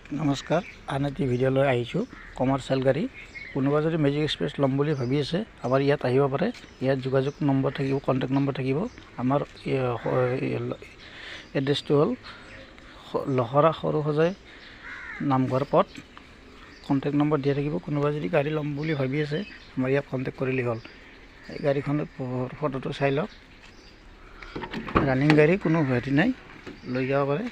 নমস্কাৰ, আন এটি ভিডিঅ'লৈ আহিছোঁ। কমাৰ্চিয়েল গাড়ী কোনোবা যদি মেজিক এক্সপ্ৰেছ ল'ম বুলি ভাবি আছে, আমাৰ ইয়াত আহিব পাৰে। ইয়াত যোগাযোগ নম্বৰ থাকিব, কণ্টেক্ট নম্বৰ থাকিব। আমাৰ এড্ৰেছটো হ'ল লহৰা সৰুসজাই নামঘৰ পথ। কণ্টেক্ট নম্বৰ দিয়া থাকিব। কোনোবা যদি গাড়ী ল'ম বুলি ভাবি আছে, আমাৰ ইয়াত কণ্টেক্ট কৰিলেই হ'ল। এই গাড়ীখনৰ ফটোটো চাই লওক। ৰানিং গাড়ী, কোনো ভেটি নাই, লৈ যাব পাৰে।